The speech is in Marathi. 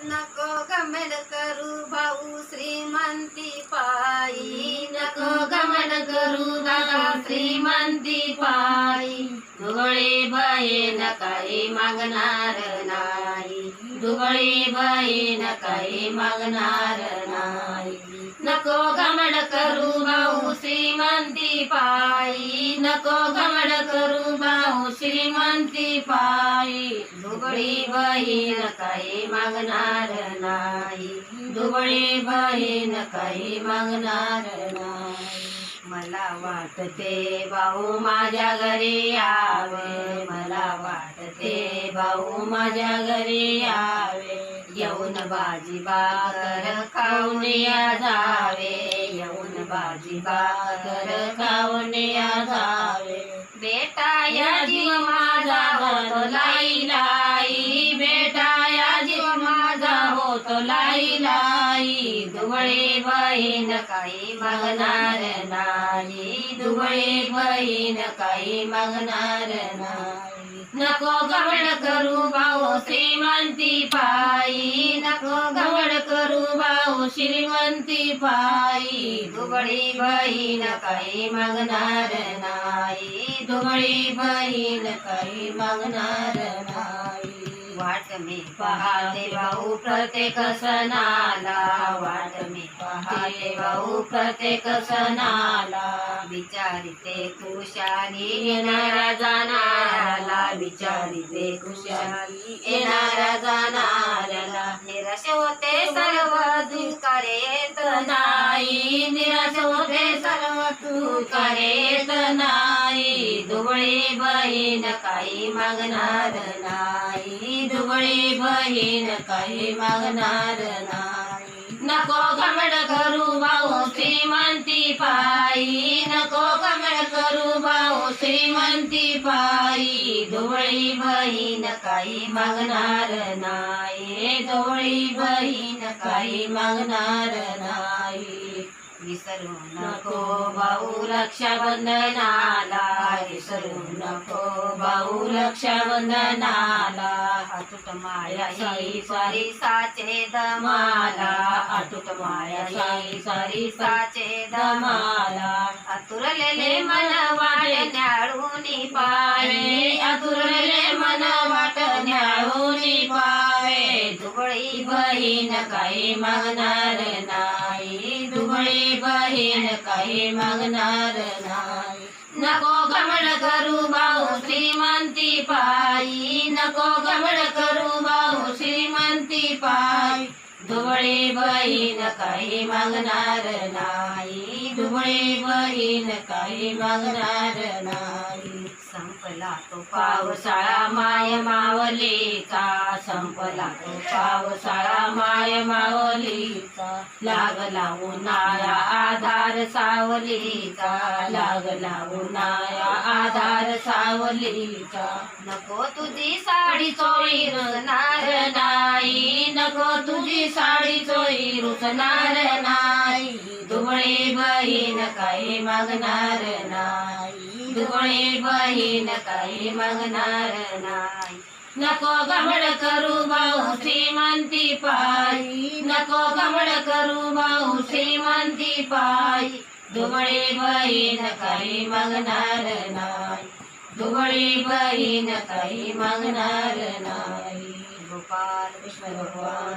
नको घमंड करू भाऊ श्रीमंती पायी, नको घमंड करू दादा श्रीमंती पायी. दुबळी बहीण काही मागणार नाही, दुबळी बहीण काही मागणार नाही. नको घमंड करू भाऊ श्रीमंती पायी, नको घमंड करू भाऊ श्रीमंती पायी. दुबळी बहीण काही मागणार नाही, दुबळी बहीण काही मागणार नाही. मला वाटते भाऊ माझ्या घरी यावे, मला वाटते भाऊ माझ्या घरी यावे. येऊन भाजी भाकर खाऊन या जावे, येऊन भाजी भाकर खाऊन या जावे. बेटा या जीव माझा होतो लाई लाई, बेटा या जीव माझा होतो लाई लाई. दुबळी बहीण काही मागणार नाही, दुबळी बहीण काही मागणार नाही. नको घमंड करू भाऊ श्रीमंती पायी, नको घमंड करू भाऊ श्रीमंती पायी. दुबळी बहीण काही मागणार नाही, दुबळी बहीण काही मागणार नाही. वाट मी पाहते भाऊ प्रत्येक सणाला, वाट मी पाहते भाऊ प्रत्येक सणाला. विचारिते खुशाली येणारा जाणाऱ्याला, विचारिते खुशाली येणारा जाणाऱ्याला. निराश होते सर्व दुःखारे येत नाही, निराश होते सर्व दुःखारे येत नाही. दुबळी बहीण काही मागणार नाही, दुबळी बहीण काही मागणार नाही. नको घमंड करू भाऊ श्रीमंती पायी, नको घमंड करू भाऊ श्रीमंती पायी. दुबळी बहीण काही मागणार नाही, दुबळी बहीण काही मागणार नाही. विसरू नको भाऊ रक्षाबंधनाला, विसरू नको भाऊ रक्षाबंधनाला. अतूट माया ही सारी साचे दमाला, अतूट माया ही सारी साचे दमाला. आतुरलेले मन वाट न्याळूनी पावे, आतुरलेले मन वाट न्याळूनी पावे. दुबळी बहीण काही मागणार नाही, दुबळी बहीण काही मागणार नाही. नको घमंड करू भाऊ श्रीमंती पायी, नको घमंड करू भाऊ श्रीमंती पायी. दुबळी बहीण काही मागणार नाही, दुबळी बहीण काही मागणार नाही. संपला तो पावसाळा माय मावलीचा, संपला तो पावसाळा माय मावलीचा. लागला उन्हाळा आधार सावलीचा, लागला उन्हाळा आधार सावलीचा. नको तुझी साडी चोळी रुसणार नाही, नको तुझी साडी चोळी रुसणार नाही. दुबळी बहीण काही मागणार नाही, दुबळी बहीण काही मागणार नाही. नको घमंड करू भाऊ श्रीमंती पायी, नको घमंड करू भाऊ श्रीमंती पायी. दुबळी बहीण काही मागणार नाही, दुबळी बहीण काही मागणार नाही. गोपाल कृष्ण भगवान.